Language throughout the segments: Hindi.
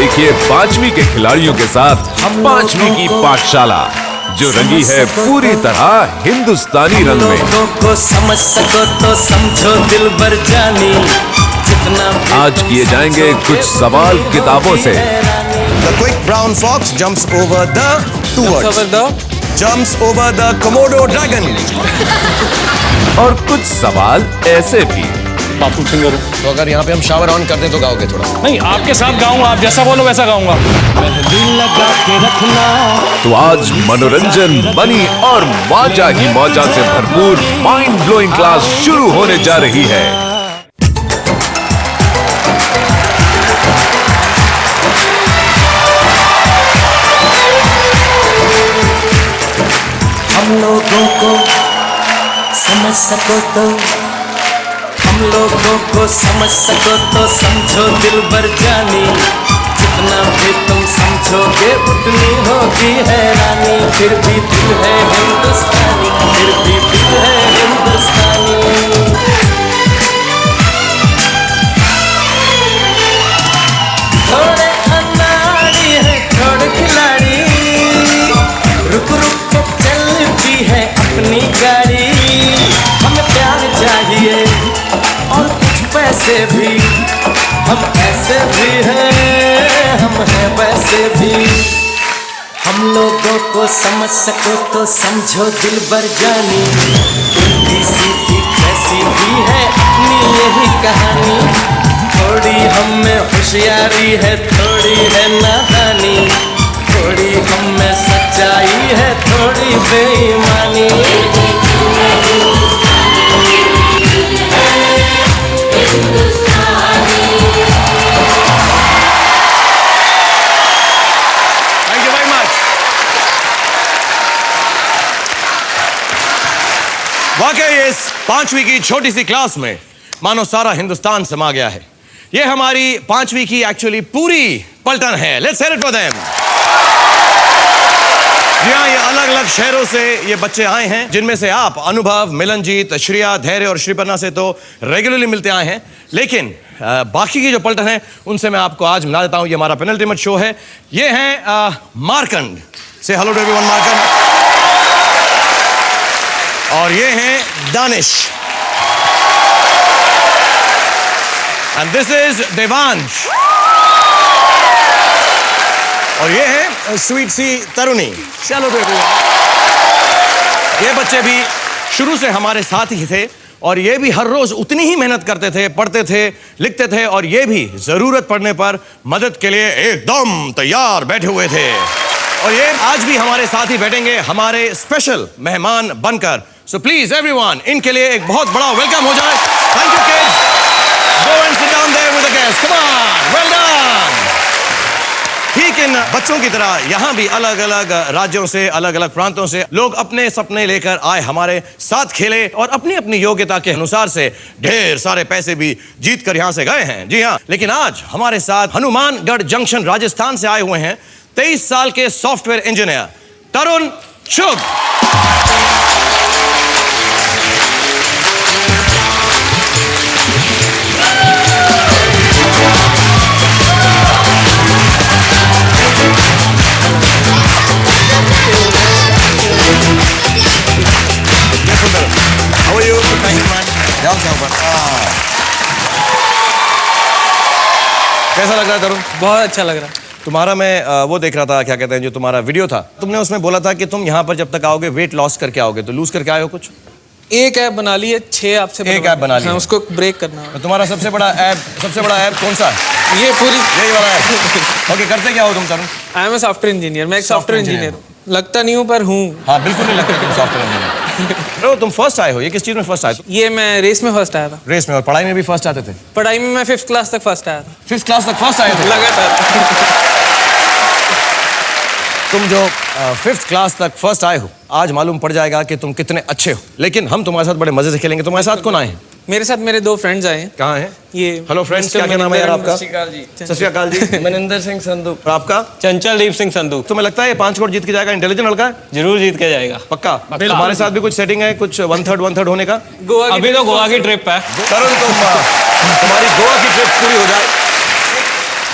देखिए 5वीं के खिलाड़ियों के साथ 5वीं की पाठशाला, जो रंगी है पूरी तरह हिंदुस्तानी रंग में। लोगों को समझ सको तो समझो दिल भर जानी, जितना आज किए जाएंगे कुछ सवाल किताबों से। The quick brown fox jumps over the two words. Jumps over the Komodo dragon. और कुछ सवाल ऐसे भी। बापू सिंगर तो अगर यहाँ पे हम शावर ऑन कर दें तो गाओगे थोड़ा? नहीं, आपके साथ गाऊंगा, आप जैसा बोलो वैसा गाऊंगा। लगा के रखना। तो आज मनोरंजन, मनी और मौजा ही मौजा से भरपूर माइंड ब्लोइंग क्लास शुरू होने जा रही है। हम लोगों को समझ सको तो, हम लोगों को समझ सको तो समझो दिल भर जानी, जितना भी तुम समझोगे उतनी होगी हैरानी। फिर भी दिल है हिंदुस्तानी, फिर भी दिल है हिंदुस्तानी। थोड़े अनाड़ी है थोड़े खिलाड़ी, रुक रुक के चलती है अपनी गाड़ी। हमें प्यार चाहिए और कुछ पैसे भी, हम ऐसे भी हैं, हम हैं वैसे भी। हम लोगों को समझ सको तो समझो दिल भर जानी, उल्टी सीधी कैसी भी है अपनी यही कहानी। थोड़ी हम में होशियारी है, थोड़ी है नादानी, थोड़ी हम में सच्चाई है, थोड़ी बेईमानी। Thank you very much. वाकई इस 5वीं की छोटी सी क्लास में मानो सारा हिंदुस्तान समा गया है। ये हमारी 5वीं की एक्चुअली पूरी पलटन है। Let's hear it for them. जी हाँ, ये अलग अलग शहरों से ये बच्चे आए हैं, जिनमें से आप अनुभव, मिलनजीत, श्रिया, धैर्य और श्रीपर्णा से तो रेगुलरली मिलते आए हैं, लेकिन बाकी की जो पलटन है उनसे मैं आपको आज मिला देता हूं। ये हमारा पेनल्टीमेट शो है। ये हैं मार्कंड, से हेलो टू एवरीवन मार्कंड। और ये हैं Danish, and this is Devansh. और ये है स्वीट सी तरुणी। चलो ये बच्चे भी शुरू से हमारे साथ ही थे और ये भी हर रोज उतनी ही मेहनत करते थे, पढ़ते थे, लिखते थे और ये भी जरूरत पड़ने पर मदद के लिए एकदम तैयार बैठे हुए थे। और ये आज भी हमारे साथ ही बैठेंगे हमारे स्पेशल मेहमान बनकर। सो प्लीज एवरीवन, इनके लिए एक बहुत बड़ा वेलकम हो जाए। Thank you kids, go and sit down there with the guest, come on, well done. ठीक इन बच्चों की तरह यहाँ भी अलग अलग राज्यों से, अलग अलग प्रांतों से लोग अपने सपने लेकर आए, हमारे साथ खेले और अपनी अपनी योग्यता के अनुसार से ढेर सारे पैसे भी जीत कर यहाँ से गए हैं। जी हाँ, लेकिन आज हमारे साथ हनुमानगढ़ जंक्शन राजस्थान से आए हुए हैं 23 साल के software engineer Tarun Chugh. How are you? ध्यान से ऊपर। कैसा लग रहा है तरुण? बहुत अच्छा लग रहा है। तुम्हारा मैं वो देख रहा था, क्या कहते हैं, जो तुम्हारा वीडियो था, तुमने उसमें बोला था कि तुम यहाँ पर जब तक आओगे वेट लॉस करके आओगे, तो लूज करके आए हो कुछ? एक ऐप बना ली है, 6 आपसे एक ऐप बना ली है। उसको ब्रेक करना है। तो तुम्हारा सबसे बड़ा ऐप कौन सा है? ये पूरी यही वाला ऐप। ओके, करते क्या हो तुम Tarun? I am a software engineer. मैं एक सॉफ्टवेयर इंजीनियर हूँ। लगता नहीं हूँ पर हूँ। हाँ, बिल्कुल नहीं लगता तुम सॉफ्टवेयर इंजीनियर। तुम फर्स्ट आए हो, ये किस चीज में फर्स्ट आए? ये मैं रेस में फर्स्ट आया था। रेस में? और पढ़ाई में भी फर्स्ट आते थे? पढ़ाई में मैं 5th क्लास तक फर्स्ट आया था। 5th क्लास तक फर्स्ट आए थे लगातार। तुम जो 5th क्लास तक फर्स्ट आए हो, आज मालूम पड़ जाएगा कि तुम कितने अच्छे हो। लेकिन हम तुम्हारे साथ बड़े मजे से खेलेंगे। तुम्हारे साथ कौन आए हैं? मेरे साथ मेरे 2 फ्रेंड्स आए हैं। कहाँ हैं? ये हेलो फ्रेंड्स, क्या नाम है यार आपका? सत श्री अकाल जी। सत श्री अकाल जी। मनिंदर सिंह संधू। और आपका? चंचलदीप सिंह संधू। तुम्हें लगता है ये 5 करोड़ जीत के जाएगा? इंटेलिजेंट लड़का है, जरूर जीत के जाएगा। पक्का? हमारे साथ भी कुछ सेटिंग है, कुछ 1/3 होने का? अभी तो गोवा की ट्रिप है। तरुण, तुम्हारी गोवा की ट्रिप पूरी हो जाए।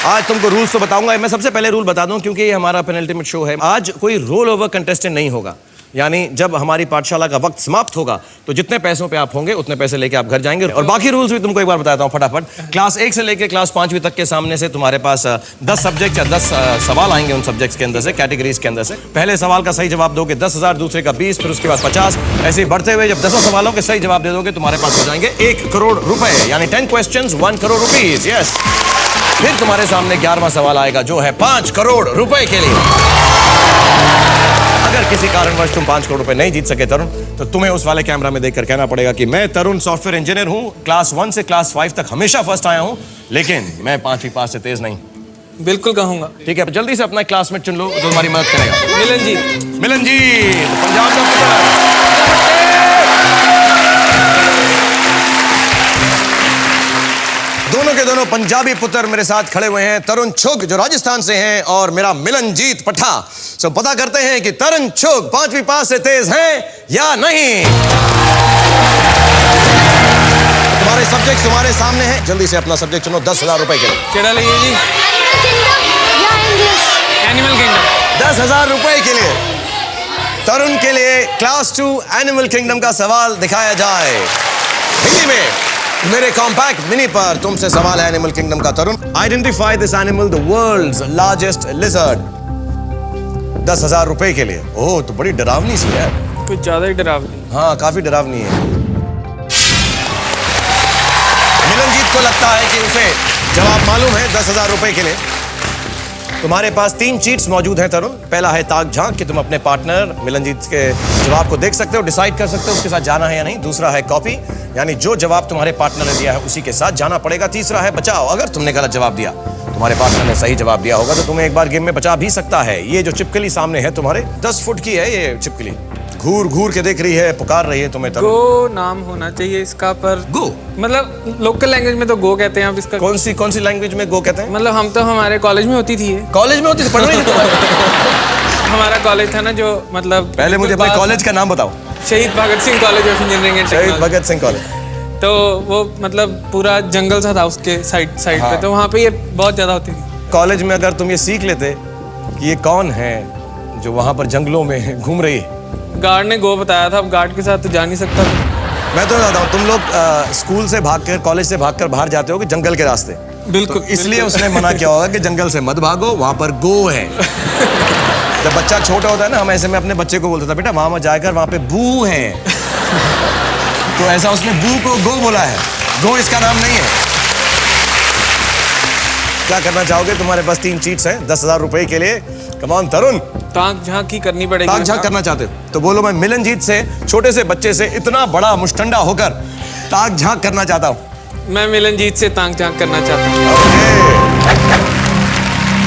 आज तुमको रूल्स तो बताऊंगा। मैं सबसे पहले रूल बता दूं, क्योंकि ये हमारा पेनल्टीमेट शो है। आज कोई रोल ओवर कंटेस्टेंट नहीं होगा, यानी जब हमारी पाठशाला का वक्त समाप्त होगा तो जितने पैसों पे आप होंगे उतने पैसे लेके आप घर जाएंगे। और बाकी रूल्स भी तुमको एक बार बताता हूँ फटाफट। क्लास 1 से लेके क्लास 5वीं तक के सामने से तुम्हारे पास 10 सब्जेक्ट या 10 सवाल आएंगे उन सब्जेक्ट्स के अंदर से, कैटेगरीज के अंदर से। पहले सवाल का सही जवाब दोगे 10,000, दूसरे का 20, फिर उसके बाद 50, ऐसे ही बढ़ते हुए जब 10 सवालों के सही जवाब दे दोगे तुम्हारे पास हो जाएंगे 1 करोड़ रुपए, यानी 10 क्वेश्चंस 1 करोड़ रुपीज। यस, फिर तुम्हारे सामने 11वां सवाल आएगा जो है 5 करोड़ रुपए के लिए। अगर किसी कारणवश तुम 5 करोड़ रुपए नहीं जीत सके तरुण, तो तुम्हें उस वाले कैमरा में देखकर कहना पड़ेगा कि मैं तरुण सॉफ्टवेयर इंजीनियर हूं, क्लास 1 से क्लास 5 तक हमेशा फर्स्ट आया हूं, लेकिन मैं 5वीं पास से तेज नहीं। बिल्कुल कहूंगा। ठीक है, जल्दी से अपना क्लासमेट चुन लो जो तुम्हारी मदद करेगा। मिलन जी। मिलन जी, पंजाब का पुत्र। दोनों के दोनों पंजाबी पुत्र मेरे साथ खड़े हुए हैं। तरुण छुग जो राजस्थान से हैं और मेरा मिलनजीत पठा। सो पता करते हैं कि तरुण छुग 5वीं पास से तेज हैं या नहीं। तुम्हारे सब्जेक्ट तुम्हारे सामने हैं, जल्दी से अपना सब्जेक्ट चुनो 10,000 रुपए के लिए। केड़ा लिए जी? Animal kingdom. 10,000 रुपए के लिए तरुण के लिए क्लास 2 एनिमल किंगडम का सवाल दिखाया जाए हिंदी में। मेरे कॉम्पैक्ट मिनी पर तुमसे सवाल है एनिमल किंगडम का। Tarun, identify this animal, the world's largest lizard. 10,000 रुपए के लिए। ओह, तो बड़ी डरावनी सी है। कुछ ज्यादा ही डरावनी। हाँ, काफी डरावनी है। मिलनजीत को लगता है कि उसे जवाब मालूम है 10,000 रुपए के लिए। तुम्हारे पास 3 चीट्स मौजूद हैं तरुण। पहला है ताक झांक कि तुम अपने पार्टनर मिलनजीत के जवाब को देख सकते हो, डिसाइड कर सकते हो उसके साथ जाना है या नहीं। दूसरा है कॉपी, यानी जो जवाब तुम्हारे पार्टनर ने दिया है उसी के साथ जाना पड़ेगा। तीसरा है बचाव, अगर तुमने गलत जवाब दिया, तुम्हारे पार्टनर ने सही जवाब दिया होगा तो तुम्हें एक बार गेम में बचा भी सकता है। ये जो छिपकली सामने है तुम्हारे, 10 फुट की है ये छिपकली, घूर घूर के देख रही है, पुकार रही है तुम्हें। तरुण, गो नाम होना चाहिए इसका, पर गो मतलब लोकल लैंग्वेज में तो गो कहते हैं। अब इसका कौन सी लैंग्वेज में गो कहते हैं? मतलब हम तो हमारे कॉलेज में होती थी। कॉलेज में होती थी, पढ़ रही थी। हमारा कॉलेज था ना जो मतलब पहले मुझे अपने कॉलेज का नाम बताओ। Shaheed Bhagat Singh college of engineering and Shaheed technology. Bhagat Singh college. तो वो मतलब पूरा जंगल सा था उसके साइड हाँ। पे, तो वहाँ पे ये बहुत ज्यादा होती थी। कॉलेज में अगर तुम ये सीख लेते कि ये कौन है जो वहां पर जंगलों में घूम रही है। गार्ड ने गो बताया था, अब गार्ड के साथ तो जा नहीं सकता। मैं तो बताता हूँ, तुम लोग स्कूल से भागकर, कॉलेज से भागकर बाहर जाते हो कि जंगल के रास्ते। बिल्कुल, तो इसलिए उसने मना किया होगा कि जंगल से मत भागो, वहां पर गो है। जब बच्चा छोटा होता है ना, हम ऐसे में अपने बच्चे को बोलता था, बेटा वहां मत जाकर, वहां पे बू है। तो ऐसा उसने बू को गो बोला है, गो इसका नाम नहीं है। क्या करना चाहोगे? तुम्हारे पास 3 चीट्स हैं 10,000 रुपए के लिए। कम ऑन तरुण। ताक झांक ही करनी पड़ेगी। ताक झांक करना चाहते हो तो बोलो, मैं मिलनजीत से, छोटे से बच्चे से इतना बड़ा मुष्टंडा होकर ताक झांक करना चाहता हूं। मैं मिलनजीत से ताक झांक करना चाहता हूँ।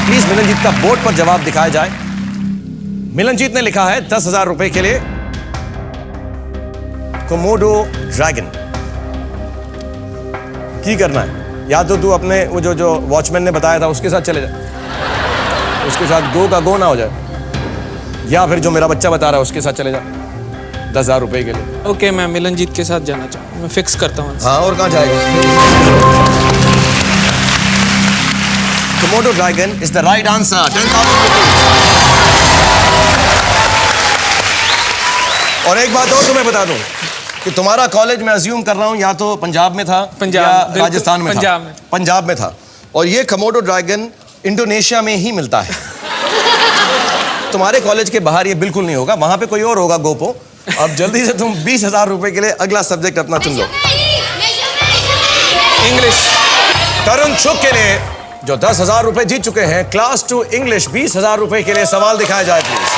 प्लीज मिलनजीत का बोर्ड पर जवाब दिखाया जाए। मिलनजीत ने लिखा है 10,000 रुपए के लिए कोमोडो ड्रैगन। की करना है, या तो तू अपने वो जो वॉचमैन ने बताया था उसके साथ चले जा, उसके साथ गो का गो ना हो जाए, या फिर जो मेरा बच्चा बता रहा है उसके साथ चले जा 10,000 रुपए के लिए। ओके, मैं मिलनजीत के साथ जाना चाहूँ, मैं फिक्स करता हूँ। हाँ, और कहाँ जाएगा? Komodo dragon is the right answer. 10,000 rupees. और एक बात और तुम्हें बता दूं कि तुम्हारा कॉलेज मैं अज्यूम कर रहा हूं या तो पंजाब में था, पंजाब, या राजस्थान में पंजाब था। में। पंजाब में था। और ये कोमोडो ड्रैगन इंडोनेशिया में ही मिलता है। तुम्हारे कॉलेज के बाहर ये बिल्कुल नहीं होगा, वहां पे कोई और होगा गोपो। अब जल्दी से तुम 20,000 रुपए के लिए अगला सब्जेक्ट अपना चुन लो। इंग्लिश। तरुण छुग के लिए जो 10,000 रुपए जीत चुके हैं, क्लास 2 इंग्लिश 20,000 रुपए के लिए सवाल दिखाया जाए प्लीज।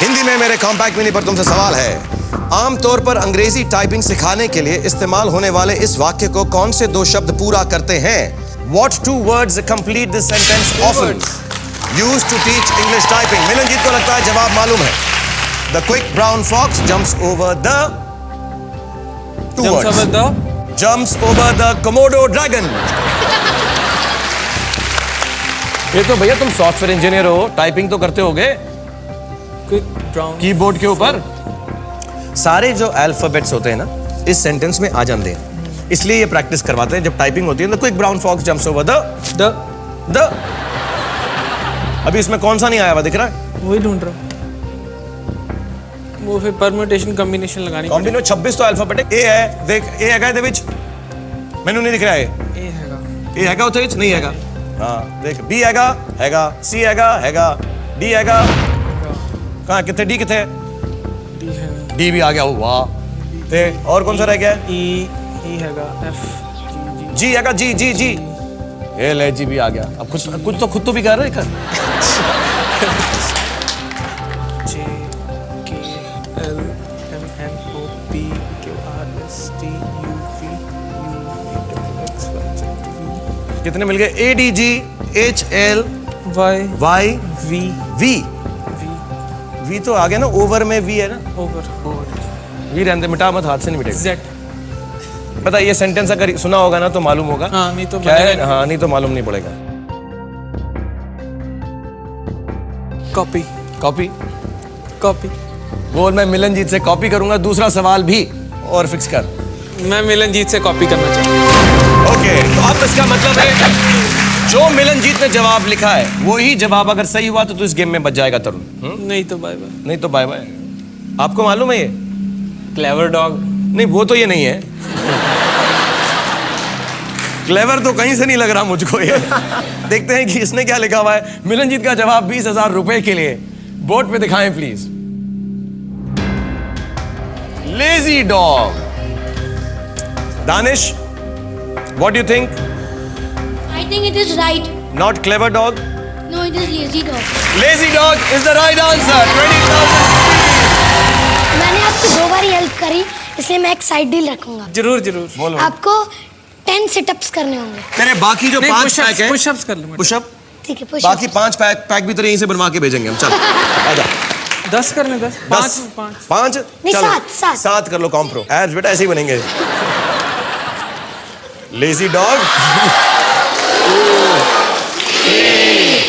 हिंदी में मेरे कॉम्पैक्ट मिनी पर तुमसे सवाल है, आमतौर पर अंग्रेजी टाइपिंग सिखाने के लिए इस्तेमाल होने वाले इस वाक्य को कौन से 2 शब्द पूरा करते हैं? What 2 words complete this sentence often used to teach English typing? मिलनजीत को लगता है जवाब मालूम है। The quick brown fox jumps over the 2 Jumps words. over the Jumps over the Komodo dragon. ये तो भैया तुम सॉफ्टवेयर इंजीनियर हो, टाइपिंग तो करते होगे क्विक ब्राउन कीबोर्ड के ऊपर। सारे जो अल्फाबेट्स होते हैं ना, इस सेंटेंस में आ जाते हैं। इसलिए ये प्रैक्टिस करवाते हैं जब टाइपिंग होती है। The quick brown fox jumps over the अभी इसमें कौन सा नहीं आया हुआ दिख रहा है? वही ढूंढ रहा हूँ। वो फिर परम्यूटेशन कॉम्बिनेशन लगानी कॉम्बिनो 26 तो अल्फाबेटिक ए है, देख ए हैगा ਇਹਦੇ ਵਿੱਚ ਮੈਨੂੰ नहीं दिख रहा है। ए हैगा ए हैगा ਉੱਥੇ ਵਿੱਚ नहीं हैगा। हाँ देख बी हैगा सी हैगा डी हैगा कहाँ कितने डी कितने डी है डी भी आ गया। वाह ते और कौन सा रह गया? ई हैगा एफ जी हैगा जी ये ले जी भी आ गया। अब कुछ तो भी कर रहे कर। J K L M N O P Q R S T U V X Y Z कितने मिल गए? A D G H L Y Y V V V V तो आ गया ना, ओवर में वी है ना, ओवर वी रहने मिटा मत, हाथ से नहीं मिटेगा। जेड। पता ये सेंटेंस अगर सुना होगा ना तो मालूम होगा। हाँ नहीं तो क्या है? हाँ नहीं तो मालूम नहीं पड़ेगा। Copy copy copy. बोल मैं मिलनजीत से कॉपी करूंगा। दूसरा सवाल भी और फिक्स कर। मैं मिलनजीत से कॉपी करना चाहता हूँ। ओके तो अब इसका मतलब है जो मिलनजीत ने जवाब लिखा है वही जवाब अगर सही हुआ तो इस गेम में बच जाएगा तरुण। नहीं तो बाय बाय। नहीं तो बाय बाय। आपको मालूम है ये? Clever dog. नहीं वो तो ये नहीं है। क्लेवर तो कहीं से नहीं लग रहा मुझको ये। देखते हैं कि इसने क्या लिखा हुआ है। मिलनजीत का जवाब 20,000 रुपए के लिए बोर्ड पे दिखाएं please. Lazy dog. Danish what do you think? I think it is right. Not clever dog, No, it is lazy dog. Lazy dog is the right answer. 20,000। मैंने आपकी 2 बार हेल्प करी इसलिए मैं एक साइड डील रखूंगा। जरूर जरूर। बोलो। आपको 10 सिटअप्स करने होंगे। तेरे बाकी जो 5 पैक है पुशअप्स कर लो। पुशअप ठीक है, पुश बाकी 5 पैक भी तेरे यहीं से बनवा के भेजेंगे हम। चल आजा। 10 करने 10 10 5 नहीं, 7 7 कर लो कॉम्प्रो। एड्स बेटा ऐसे ही बनेंगे। Lazy dog. 3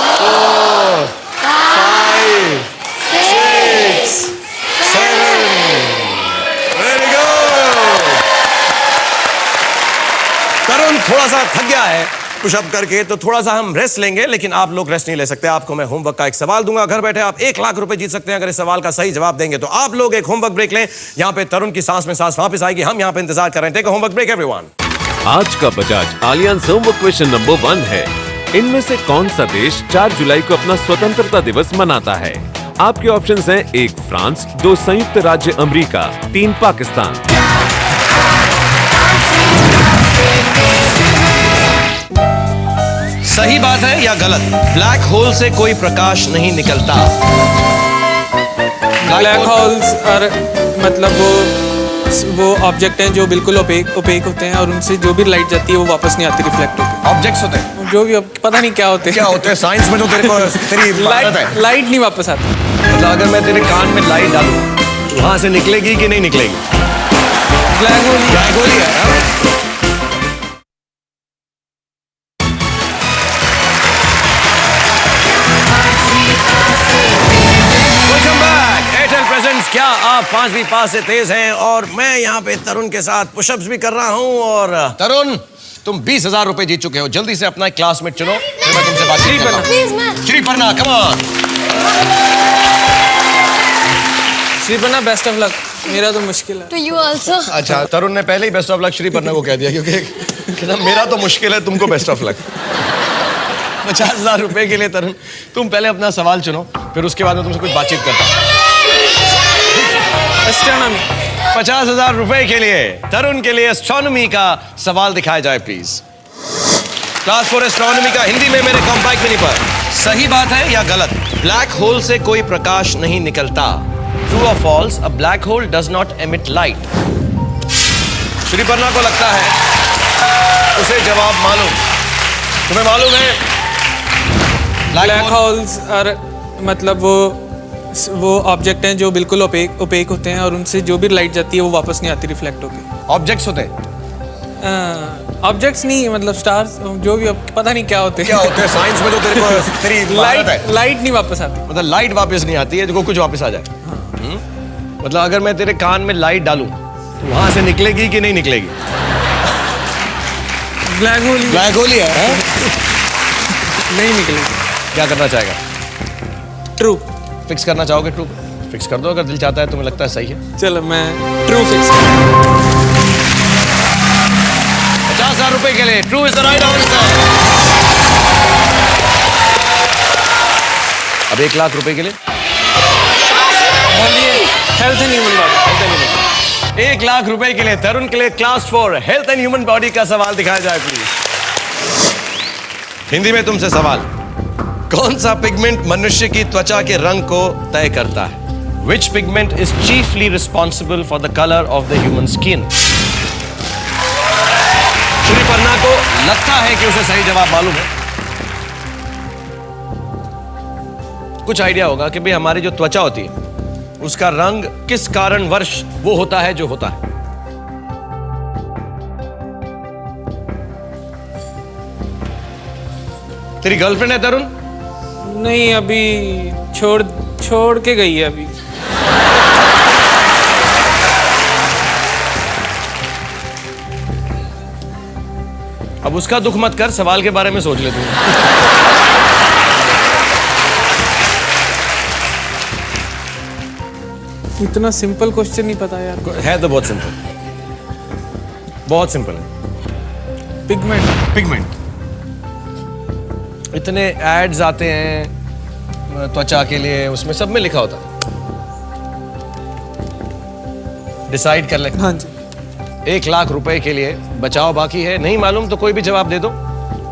4 5 6 7 very good. Tarun थोड़ा सा थक गया है पुशअप करके, तो थोड़ा सा हम रेस्ट लेंगे, लेकिन आप लोग रेस्ट नहीं ले सकते। आपको मैं होमवर्क का एक सवाल दूंगा, घर बैठे आप 1 लाख रुपए जीत सकते हैं अगर इस सवाल का सही जवाब देंगे। तो आप लोग एक होमवर्क ब्रेक लें। यहाँ पे तरुण की सांस में सांस वापस आएगी, हम यहाँ पे इंतजार कर रहे हैं। Take a homework break everyone. आज का Bajaj Allianz homework question number 1 है, इनमें से कौन सा देश 4 जुलाई को अपना स्वतंत्रता दिवस मनाता है? आपके ऑप्शंस हैं 1 फ्रांस, 2 संयुक्त राज्य अमेरिका, 3 पाकिस्तान। सही बात है या गलत? ब्लैक होल से कोई प्रकाश नहीं निकलता। ब्लैक होल्स और मतलब वो ऑब्जेक्ट हैं जो बिल्कुल ओपेक होते हैं और उनसे जो भी लाइट जाती है वो वापस नहीं आती रिफ्लेक्ट होकर। ऑब्जेक्ट्स होते हैं जो भी पता नहीं क्या होते क्या होते हैं साइंस में, जो तेरे को तेरी महारत है। लाइट नहीं वापस आती। मतलब अगर मैं तेरे कान में लाइट डालूं तो वहां से निकलेगी कि नहीं निकलेगी? ब्लैक होल ब्लैक होल ही है। हाँ? क्या आप 5वीं पास से तेज हैं? और मैं यहाँ पे तरुण के साथ पुशअप्स भी कर रहा हूँ। और तरुण तुम 20,000 रुपए जीत चुके हो। जल्दी से अपना एक क्लासमेट चुनो, फिर मैं तुमसे बातचीत करता हूँ। Please ma'am. Sriparna come on. Sriparna best of luck. मेरा तो मुश्किल है। To you also. अच्छा तरुण ने पहले ही बेस्ट ऑफ लक श्रीपर्णा को कह दिया, क्योंकि मेरा तो मुश्किल है, तुमको बेस्ट ऑफ लक। 50,000 रुपए के लिए तरुण तुम पहले अपना सवाल चुनो, फिर उसके बाद मैं तुमसे कुछ बातचीत करता हूँ। एस्ट्रोनॉमी। 50,000 रुपए के लिए तरुण के लिए एस्ट्रोनॉमी का सवाल दिखाया जाए प्लीज। क्लास 4 एस्ट्रोनॉमी का हिंदी में मेरे कॉम्पैक्ट मिनी पर। सही बात है या गलत? ब्लैक होल से कोई प्रकाश नहीं निकलता। ट्रू और false? A black hole does not emit light. Sriparna को लगता है उसे जवाब मालूम। तुम्हें मालूम है? ब्लैक होल्स और मतलब वो ऑब्जेक्ट हैं जो बिल्कुल ओपेक होते हैं और उनसे जो भी लाइट जाती है वो वापस नहीं आती रिफ्लेक्ट होकर। ऑब्जेक्ट्स होते हैं? ऑब्जेक्ट्स नहीं, मतलब स्टार्स जो भी पता नहीं क्या होते हैं। क्या होते हैं साइंस में, जो तेरे को तेरी महारत है। लाइट नहीं वापस आती। मतलब लाइट वापस नहीं आती है, जो कुछ वापस आ जाए। मतलब अगर मैं तेरे कान में लाइट डालूं तो वहां से निकलेगी कि नहीं निकलेगी? ब्लैक होल ब्लैक होल ही है। नहीं निकलेगी। क्या करना चाहेगा? ट्रू। फिक्स करना चाहोगे ट्रू? फिक्स कर दो अगर दिल चाहता है, तुम्हें लगता है सही है। चलो मैं ट्रू फिक्स। 50,000 रुपए के लिए true is the right answer. अब 1 लाख रुपए के लिए health and human body. 1 lakh रुपए के लिए तरुण के लिए class 4 health and human body का सवाल दिखाया जाए प्लीज। हिंदी में तुमसे सवाल, कौन सा पिगमेंट मनुष्य की त्वचा के रंग को तय करता है? Which pigment is chiefly responsible for the color of the human skin? Sriparna को लगता है कि उसे सही जवाब मालूम है। कुछ आइडिया होगा कि भाई हमारी जो त्वचा होती है उसका रंग किस कारणवश वो होता है जो होता है। तेरी गर्लफ्रेंड है तरुण? नहीं, अभी छोड़ के गई है अभी। अब उसका दुख मत कर, सवाल के बारे में सोच ले तू। इतना सिंपल क्वेश्चन नहीं पता यार। है तो बहुत सिंपल, बहुत सिंपल है। पिगमेंट। पिगमेंट। इतने एड्स आते हैं त्वचा के लिए, उसमें सब में लिखा होता है। डिसाइड कर ले। हाँ जी। 1 लाख रुपए के लिए बचाव बाकी है। नहीं मालूम तो कोई भी जवाब दे दो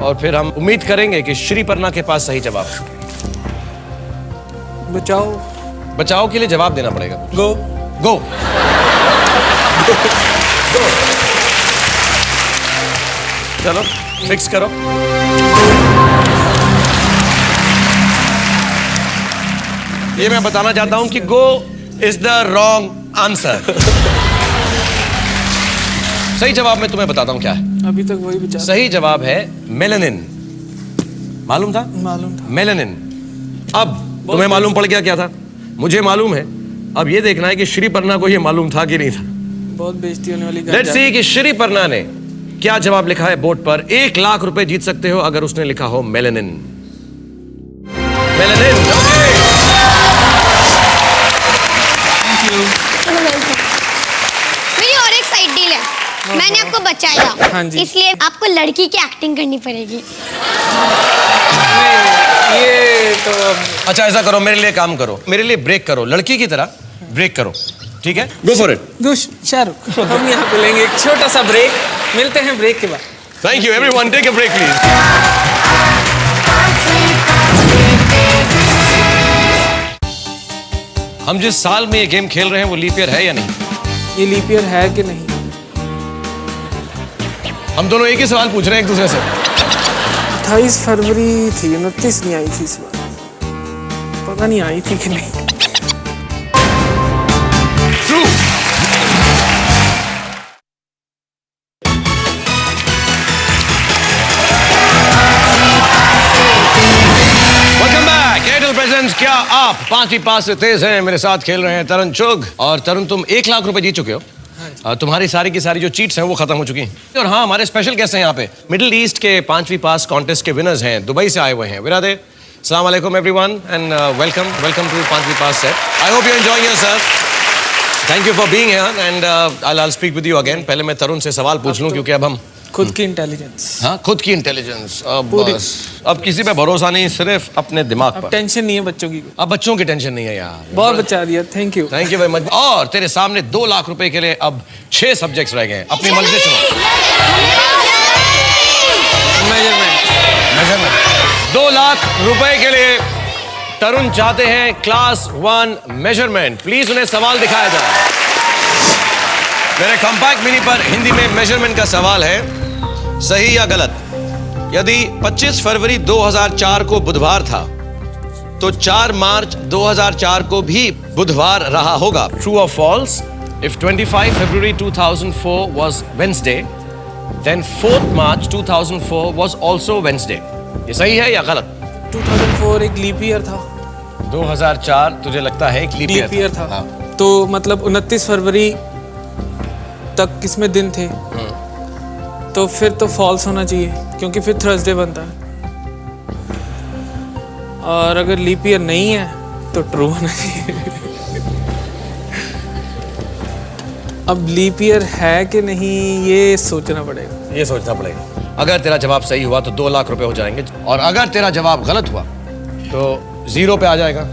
और फिर हम उम्मीद करेंगे कि श्रीपर्णा के पास सही जवाब है। बचाव के लिए जवाब देना पड़ेगा। गो। गो। चलो फिक्स करो। ये मैं बताना चाहता हूं कि गो इज द रॉन्ग आंसर। सही जवाब मैं तुम्हें बताता हूं क्या है। अभी तक वही विचार। सही जवाब है मेलानिन। मालूम था? मालूम था। मेलानिन। अब तुम्हें मालूम पड़ गया क्या था? मुझे मालूम है। अब ये देखना है कि श्रीपर्णा को ये मालूम था कि नहीं था। बहुत बेइज्जती होने वाली। लेट्स सी कि श्रीपर्णा ने क्या जवाब लिखा है बोर्ड पर। 1 लाख रुपए जीत सकते हो अगर उसने लिखा हो मेलानिन। मेलानिन। ओके। मेरी और एक साइड डील है। मैंने आपको बचाया था। हाँ जी। इसलिए आपको लड़की की एक्टिंग करनी पड़ेगी। ये तो अच्छा ऐसा करो, मेरे लिए काम करो, मेरे लिए ब्रेक करो, लड़की की तरह ब्रेक करो, ठीक है? Go for it. शाहरुख, हम यहाँ पे लेंगे एक छोटा सा ब्रेक। मिलते हैं ब्रेक के बाद। Thank you everyone, take a break please. हम जिस साल में ये गेम खेल रहे हैं वो लीप ईयर है या नहीं? ये लीप ईयर है कि नहीं? हम दोनों एक ही सवाल पूछ रहे हैं एक दूसरे से। 28 फरवरी थी, 29 नहीं आई थी इस बार। पता नहीं आई थी कि नहीं। True. Welcome back. Airtel presents क्या आप 5वीं पास से तेज हैं? मेरे साथ खेल रहे हैं तरुण चुग। और तरुण तुम 1 लाख रुपए जीत चुके हो। तुम्हारी सारी की सारी जो चीट्स हैं वो खत्म हो चुकी हैं। और हाँ, हमारे स्पेशल गेस्ट हैं यहाँ पे, मिडिल ईस्ट के 5वीं पास कॉन्टेस्ट के विनर्स हैं, दुबई से आए हुए हैं। विरादे, अस्सलाम वालेकुम एवरीवन एंड वेलकम टू 5वीं pass set. I hope you enjoying yourself. Thank you for being here and I will speak with you again. पहले मैं तरुण से सवाल पूछ लूं क्योंकि अब हम खुद की इंटेलिजेंस। हाँ, खुद की इंटेलिजेंस। अब किसी पे भरोसा नहीं, सिर्फ अपने दिमाग पर। टेंशन नहीं है बच्चों की। अब बच्चों की टेंशन नहीं है यार। बहुत बचा दिया, थैंक यू वेरी मच। और तेरे सामने 2 लाख रुपए के लिए अब 6 सब्जेक्ट्स रह गए हैं, अपनी मर्जी से चुनो। मेजरमेंट। 2 लाख रुपए के लिए तरुण चाहते हैं क्लास 1 मेजरमेंट। प्लीज उन्हें सवाल दिखाया जाए। मेरे कॉम्पैक्ट मिनी पर हिंदी में मेजरमेंट का सवाल है, सही या गलत? यदि 25 फरवरी 2004 को बुधवार था तो 4 मार्च 2004 को भी बुधवार रहा होगा। ट्रू और false? If 25 February 2004 was Wednesday, then 4th March 2004 was also Wednesday. ये सही है या गलत? 2004 एक लीप ईयर था। 2004 तुझे लगता है एक लीप ईयर था? हाँ। तो मतलब 29 फरवरी तक किसमें दिन थे? तो फिर तो फॉल्स होना चाहिए क्योंकि फिर थर्सडे बनता है। और अगर लीप ईयर नहीं है तो ट्रू होना चाहिए। अब लीप ईयर है कि नहीं ये सोचना पड़ेगा। ये सोचना पड़ेगा। अगर तेरा जवाब सही हुआ तो 2 लाख रुपए हो जाएंगे, और अगर तेरा जवाब गलत हुआ तो 0 पे आ जाएगा।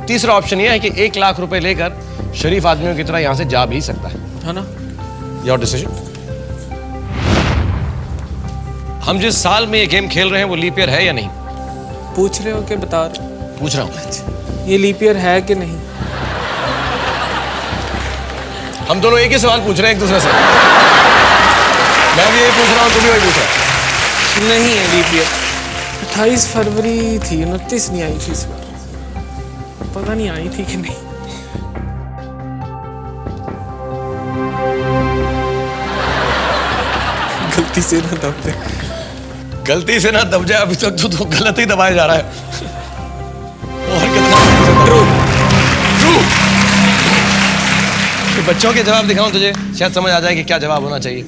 तीसरा ऑप्शन ये है कि 1 लाख रुपए लेकर शरीफ आदमियों की तरह यहाँ से जा भी सकता है ना? Your decision. हम जिस साल में ये गेम खेल रहे हैं वो लीप ईयर है या नहीं? पूछ रहे हो कि बता रहे हो? पूछ रहा हूँ। ये लीप ईयर है कि नहीं? हम दोनों एक ही सवाल पूछ रहे हैं एक दूसरे से। मैं भी यही पूछ रहा हूँ, तुम भी वही पूछ रहे हो। नहीं है लीप ईयर। 28 फरवरी थी, 29 नहीं आई थी इस बार। पता नहीं आई थी कि नहीं। गलती से ना दब दे। गलती से ना दब जाए। अभी तक तो गलत ही दबाया जा रहा है। और कितना ट्रू ट्रू। बच्चों के जवाब दिखाऊं तुझे, शायद समझ आ जाए कि क्या जवाब होना चाहिए।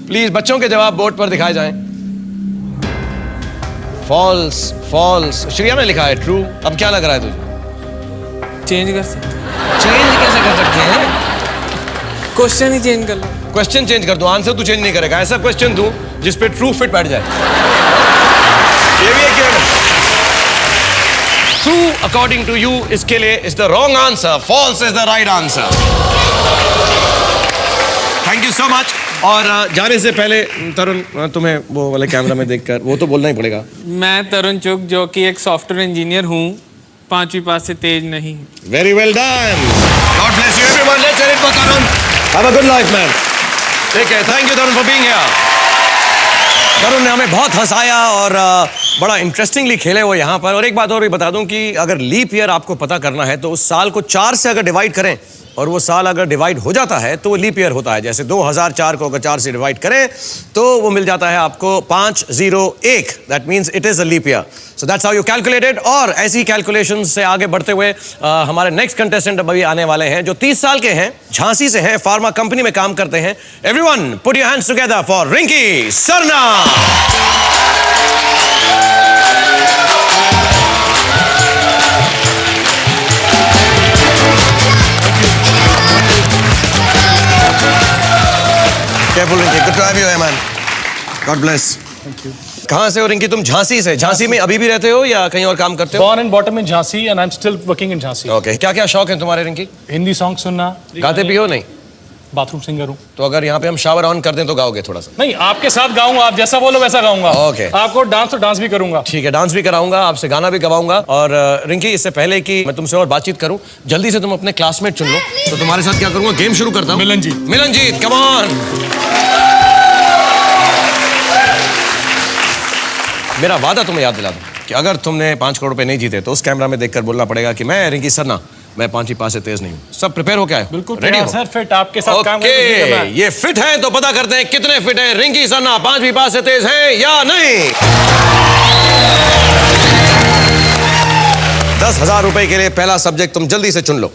प्लीज बच्चों के जवाब बोर्ड पर दिखाए जाएं। False false. श्रेया ने लिखा है ट्रू। अब क्या लग रहा है तुझे? चेंज कर सकते? चेंज कैसे कर सकते हैं? क्वेश्चन ही चेंज कर लो। क्वेश्चन चेंज कर दो, आंसर तू चेंज नहीं करेगा। ऐसा क्वेश्चन दूं जिस पे ट्रू फिट बैठ जाए। ये भी एक गेम है। ट्रू अकॉर्डिंग टू यू इसके लिए is the wrong answer, false is the right answer. Thank you so much. और जाने से पहले तरुण, तुम्हें वो वाले कैमरा में देखकर वो तो बोलना ही पड़ेगा। मैं तरुण चुग जो कि एक सॉफ्टवेयर इंजीनियर हूँ, 5वीं पास से तेज नहीं। Very well done. God bless you everyone. Let's cheer it for Tarun. Have a good life man. ठीक है, thank you Tarun for being here. Tarun ने हमें बहुत हंसाया और बड़ा इंटरेस्टिंगली खेले वो यहाँ पर। और एक बात और भी बता दूं कि अगर लीप ईयर आपको पता करना है तो उस साल को 4 से अगर डिवाइड करें और वो साल अगर डिवाइड हो जाता है तो वो लीप ईयर होता है। जैसे 2004 को अगर 4 से डिवाइड करें तो वो मिल जाता है आपको 501। That means it is a leap year. So that's how you calculated. और ऐसी कैलकुलेशन से आगे बढ़ते हुए हमारे नेक्स्ट कंटेस्टेंट अभी आने वाले हैं जो 30 साल के हैं, झांसी से हैं, फार्मा कंपनी में काम करते हैं। Everyone put your hands together for Rinki Sarna. Careful, Rinki. Good to have you here, man. God bless. Thank you. कहाँ से हो रिंकी? तुम झांसी से? झांसी में अभी भी रहते हो या कहीं और काम करते हो? Born and bottom in Jhansi and I'm still working in Jhansi. Okay. क्या क्या शौक है तुम्हारे रिंकी? हिंदी सॉन्ग सुनना। गाते भी हो? नहीं। बाथरूम सिंगर हूँ। तो अगर यहाँ पे हम शावर ऑन कर दें तो गाओगे थोड़ा सा? नहीं, आपके साथ गाऊंगा, आप जैसा बोलो वैसा गाऊंगा। Okay. आपको डांस तो डांस भी करूंगा। ठीक है, डांस भी कराऊंगा, आपसे गाना भी गवाऊंगा। और रिंकी, इससे पहले कि मैं तुमसे और बातचीत करूं, जल्दी से तुम अपने क्लासमेट चुन लो। तो तुम्हारे साथ क्या करूंगा, गेम शुरू करता हूं। मिलनजीत। मिलनजीत, कम ऑन। मेरा वादा तुम्हें याद दिला दूं कि अगर तुमने 5 करोड़ रुपए नहीं जीते तो उस कैमरा में देखकर बोलना पड़ेगा कि मैं रिंकी सरना, मैं 5वीं पास से तेज नहीं हूं। सब प्रिपेयर हो क्या है? बिल्कुल रेडी हो? सर, फिट आपके साथ काम करना है। ये फिट है तो पता करते हैं कितने फिट हैं। रिंकी सरना 5वीं पास से तेज है या नहीं? 10,000 रुपए के लिए पहला सब्जेक्ट तुम जल्दी से चुन लो।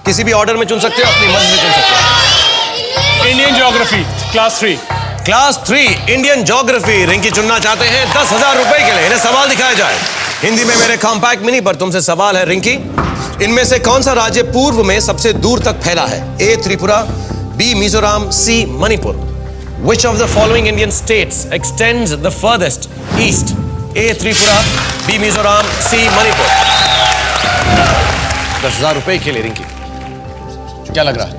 किसी भी ऑर्डर में चुन सकते हो, अपनी मर्जी से चुन सकते हो। Indian geography class 3। Class 3 Indian geography Rinki चुनना चाहते हैं 10,000 रुपए के लिए। इन्हें सवाल दिखाया जाए हिंदी में मेरे कॉम्पैक्ट मिनी पर। तुमसे सवाल है रिंकी, इनमें से कौन सा राज्य पूर्व में सबसे दूर तक फैला है? A Tripura, B Mizoram, C Manipur. Which of the following Indian states extends the furthest east? A Tripura, B Mizoram, C Manipur. 10,000 रुपए के लिए रिंकी, क्या लग रहा है?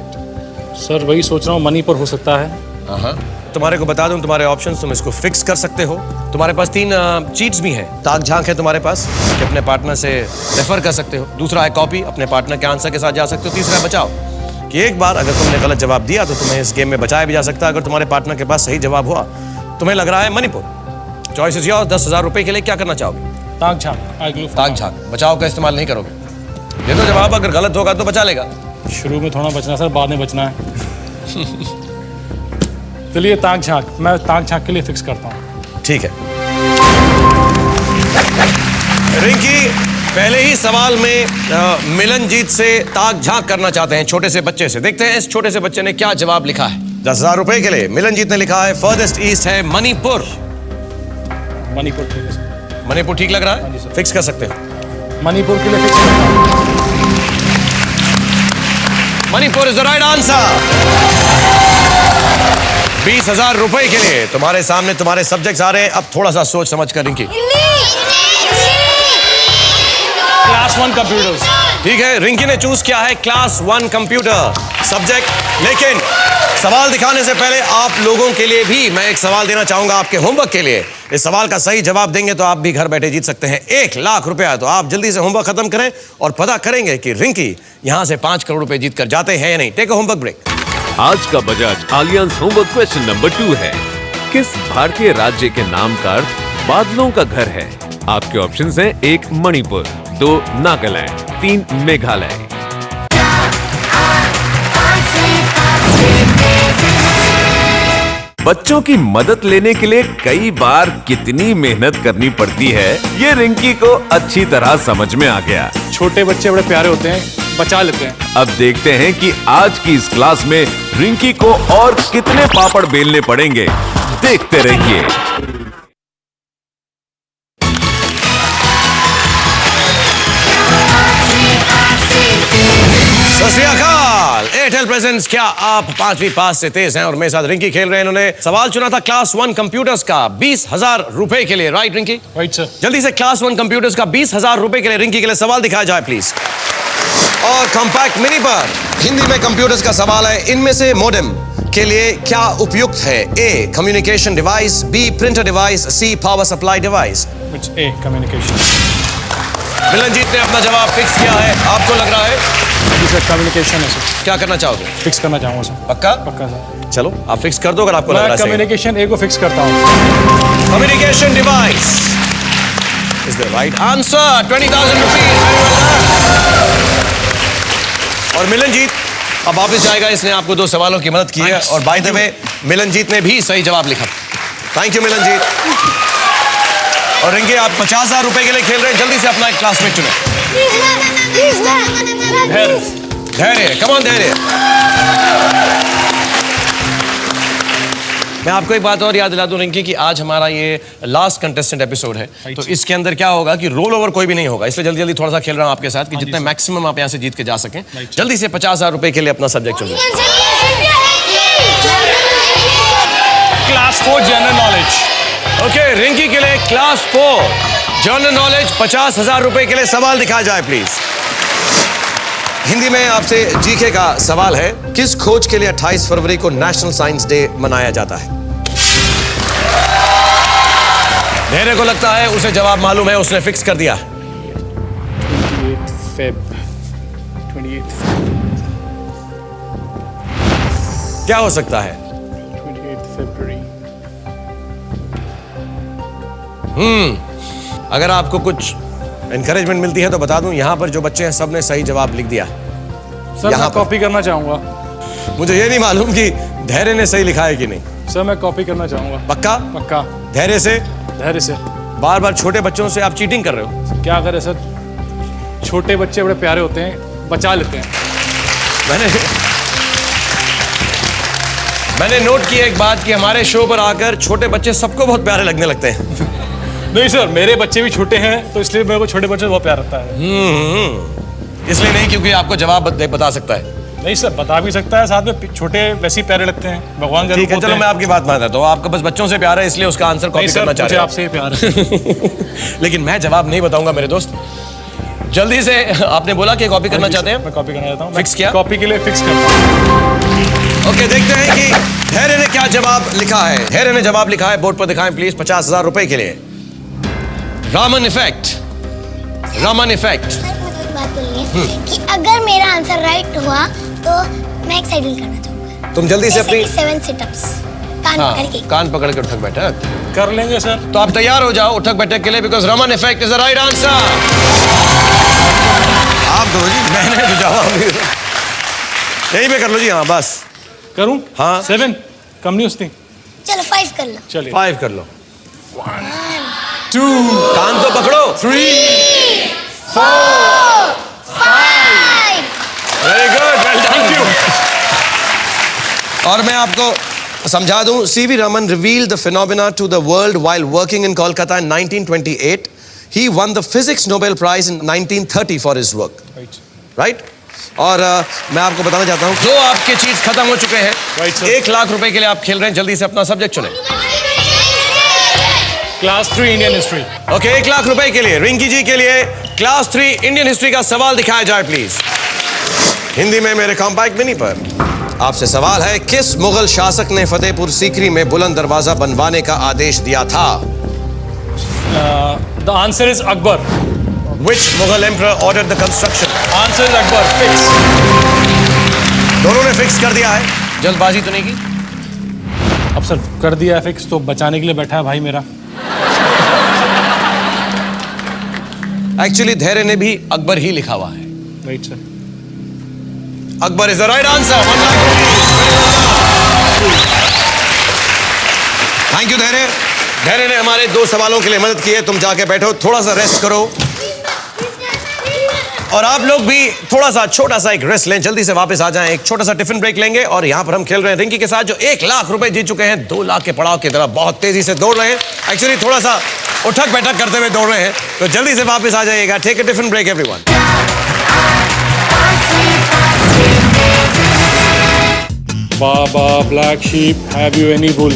सर वही सोच रहा हूँ, मणिपुर हो सकता है। हाँ, तुम्हारे को बता दूं तुम्हारे ऑप्शंस, तुम इसको फिक्स कर सकते हो। तुम्हारे पास 3 चीट्स भी हैं। ताक झांक है तुम्हारे पास कि अपने पार्टनर से रेफर कर सकते हो। दूसरा है कॉपी, अपने पार्टनर के आंसर के साथ जा सकते हो। तीसरा है बचाओ, कि एक बार अगर तुमने गलत जवाब दिया तो तुम्हें इस गेम में बचाया भी जा सकता है। अगर तुम्हारे पार्टनर के पास सही जवाब हुआ, तुम्हें लग रहा है मणिपुर। Choice is your. 10,000 रुपए के लिए क्या करना चाहोगे? ताक झांक। ताक झांक, बचाव का इस्तेमाल नहीं करोगे? दे दो जवाब, अगर गलत होगा तो बचा लेगा। शुरू में थोड़ा बचना सर, बाद में बचना है। चलिए ताक झांक, मैं ताक झांक के लिए फिक्स करता हूँ। ठीक है रिंकी, पहले ही सवाल में मिलनजीत से ताक झांक करना चाहते हैं, छोटे से बच्चे से। देखते हैं इस छोटे से बच्चे ने क्या जवाब लिखा है। 10,000 रुपए के लिए मिलनजीत ने लिखा है फर्देस्ट ईस्ट है मणिपुर। मणिपुर ठीक है सर। मणिपुर ठीक लग रहा है? जी सर। फिक्स कर सकते हैं। मणिपुर के लिए फिक्स करता हूँ। Manipur is the right answer. 20,000 रुपए के लिए तुम्हारे सामने तुम्हारे सब्जेक्ट्स आ रहे हैं। अब थोड़ा सा सोच समझ कर रिंकी। Class 1 computers. ठीक है, रिंकी ने चूज किया है क्लास 1 कंप्यूटर सब्जेक्ट। लेकिन सवाल दिखाने से पहले आप लोगों के लिए भी मैं एक सवाल देना चाहूंगा आपके होमवर्क के लिए। इस सवाल का सही जवाब देंगे तो आप भी घर बैठे जीत सकते हैं 1 लाख रुपया। तो आप जल्दी से होमवर्क खत्म करें और पता करेंगे कि रिंकी यहां से 5 करोड़ रुपए जीत कर जाते हैं या नहीं। Take a homework break. आज का Bajaj Allianz homework question number 2 है, किस भारतीय राज्य के नाम का अर्थ बादलों का घर है? आपके ऑप्शंस हैं 1 मणिपुर, 2 नागालैंड, 3 मेघालय। बच्चों की मदद लेने के लिए कई बार कितनी मेहनत करनी पड़ती है, ये रिंकी को अच्छी तरह समझ में आ गया। छोटे बच्चे बड़े प्यारे होते हैं, बचा लेते हैं। अब देखते हैं कि आज की इस क्लास में रिंकी को और कितने पापड़ बेलने पड़ेंगे। देखते रहिए। सत श्री अकाल। एयरटेल प्रेजेंट्स, क्या आप 5वीं पास से तेज हैं? और मेरे साथ रिंकी खेल रहे हैं। इन्होंने सवाल चुना था क्लास 1 कंप्यूटर्स का 20,000 रुपए के लिए। राइट रिंकी? Right sir. जल्दी से क्लास 1 कंप्यूटर्स का 20,000 रुपए के लिए रिंकी के लिए सवाल दिखाया जाए प्लीज। और कॉम्पैक्ट मिनी पर हिंदी में कंप्यूटर्स का सवाल है, इनमें से मॉडेम के लिए क्या उपयुक्त है? A communication device, B printer device, C power supply device. It's a communication. Milanjeet ने अपना जवाब फिक्स किया है। आपको लग रहा है सर कम्युनिकेशन है सर। क्या करना चाहोगे? फिक्स करना चाहूंगा सर। पक्का? पक्का सर। चलो आप फिक्स कर दो अगर आपको लग रहा मैं है सही। कम्युनिकेशन ए को फिक्स करता हूँ। Communication device is the right answer. 20,000 rupees. और मिलनजीत अब वापस जाएगा। इसने आपको 2 सवालों की मदद की है। और बाय द वे मिलनजीत ने भी सही जवाब लिखा। Thank you Milanjeet. और रिंकी आप 50,000 रुपए के लिए खेल रहे हैं। जल्दी से अपना एक क्लासमेट चुने। धैर्य, कम ऑन धैर्य। मैं आपको एक बात और याद दिला दूं रिंकी कि आज हमारा ये लास्ट कंटेस्टेंट एपिसोड है। तो इसके अंदर क्या होगा कि रोल ओवर कोई भी नहीं होगा। इसलिए जल्दी जल्दी थोड़ा सा खेल रहा हूं आपके साथ कि जितने मैक्सिमम आप यहाँ से जीत के जा सकें। जल्दी से 50,000 रुपए के लिए अपना सब्जेक्ट चुनिए। Class 4 general knowledge. Okay, Rinki के लिए क्लास 4 जनरल नॉलेज 50,000 रुपए के लिए सवाल दिखाया जाए प्लीज। हिंदी में आपसे जीके का सवाल है, किस खोज के लिए 28 फरवरी को नेशनल साइंस डे मनाया जाता है? धैर्य को लगता है उसे जवाब मालूम है, उसने फिक्स कर दिया। 28 क्या हो सकता है? फरवरी। अगर आपको कुछ एनकरेजमेंट मिलती है तो बता दूं, यहां पर जो बच्चे हैं सबने सही जवाब लिख दिया। सर यहाँ मैं पर। कॉपी करना चाहूंगा। मुझे ये नहीं मालूम कि धैर्य ने सही लिखा है कि नहीं। सर मैं कॉपी करना चाहूंगा। पक्का? पक्का। धैर्य से? धैर्य से। बार बार छोटे बच्चों से आप चीटिंग कर रहे हो। क्या करें सर, छोटे बच्चे बड़े प्यारे होते हैं, बचा लेते हैं। मैंने नोट किया एक बात कि हमारे शो पर आकर छोटे बच्चे सबको बहुत प्यारे लगने लगते हैं। नहीं सर, मेरे बच्चे भी छोटे हैं तो इसलिए मेरे को छोटे बच्चे से बहुत प्यार लगता है। इसलिए नहीं क्योंकि आपको जवाब बता सकता है। नहीं सर, बता भी सकता है, साथ में छोटे वैसे ही प्यारे लगते हैं, भगवान का ठीक रूप है, चलो होते मैं हैं। आपकी बात मानता हूं। तो आपका बस बच्चों से प्यार है इसलिए उसका आंसर कॉपी नहीं सर, करना चाह मुझे रहे आपसे ही प्यार है। लेकिन मैं जवाब नहीं बताऊंगा मेरे दोस्त। जल्दी से आपने बोला कि कॉपी करना चाहते हैं। मैं कॉपी करना चाहता हूँ। फिक्स किया? कॉपी के लिए फिक्स करता हूँ। ओके, देखते हैं कि धैर्य ने क्या जवाब लिखा है। धैर्य ने जवाब लिखा है, बोर्ड पर दिखाएं प्लीज, 50,000 रुपए के लिए। रामन इफेक्ट। रामन इफेक्ट। मुझे एक बात बोलनी है कि अगर मेरा आंसर राइट हुआ तो मैं एक्साइड करना चाहूंगा। तुम जल्दी से अपनी 7 सिटअप्स कान हाँ, पकड़ के। कान पकड़ के उठक बैठक कर लेंगे सर। तो आप तैयार हो जाओ उठक बैठक के लिए, because Raman effect is the right answer. आप दो जी, मैंने तो जवाब यही पे कर लो जी। हाँ बस करूं? हाँ। 7 कम नहीं उसने। चलो 5 कर लो। चलिए 5 कर लो। 2 कान तो पकड़ो। 3 4 5। Very good, well done. Thank you. और मैं आपको समझा दूं, CV Raman revealed the phenomena to the world while working in Kolkata in 1928. He won the Physics Nobel Prize in 1930 for his work. Right? और मैं आपको बताना चाहता हूं, जो आपके चीज खत्म हो चुके हैं, Right, sir. 1 लाख रुपए के लिए आप खेल रहे हैं, जल्दी से अपना सब्जेक्ट चुनें। Class 3 Indian history. Okay, 1 lakh रुपए के लिए रिंकी जी के लिए क्लास 3 इंडियन हिस्ट्री का सवाल दिखाया जाए प्लीज। हिंदी में मेरे कॉम्पैक्ट मिनी पर आपसे सवाल है, किस मुगल शासक ने फतेहपुर सीकरी में बुलंद दरवाजा बनवाने का आदेश दिया था? The answer is Akbar. Which Mughal emperor ordered the construction? Answer is Akbar. Fix. दोनों ने फिक्स कर दिया है, जल्दबाजी तो नहीं की? अब सर कर दिया है फिक्स, तो बचाने के लिए बैठा है भाई मेरा। एक्चुअली धैर्य ने भी अकबर ही लिखा हुआ है। Right sir. Akbar is the right answer. Thank you धैर्य। धैर्य ने हमारे 2 सवालों के लिए मदद की है। तुम जाके बैठो, थोड़ा सा रेस्ट करो, और आप लोग भी थोड़ा सा छोटा सा एक रेस्ट लें, जल्दी से वापस आ जाएं। एक छोटा सा टिफिन ब्रेक लेंगे, और यहां पर हम खेल रहे हैं रिंकी के साथ, जो 1 लाख रुपए जीत चुके हैं। 2 लाख के पड़ाव की तरफ बहुत तेजी से दौड़ रहे हैं। एक्चुअली थोड़ा सा उठक बैठक करते हुए दौड़ रहे हैं, तो जल्दी से वापस आ जाइएगा। Take a tiffin break everyone. Baba, black sheep, have you any wool?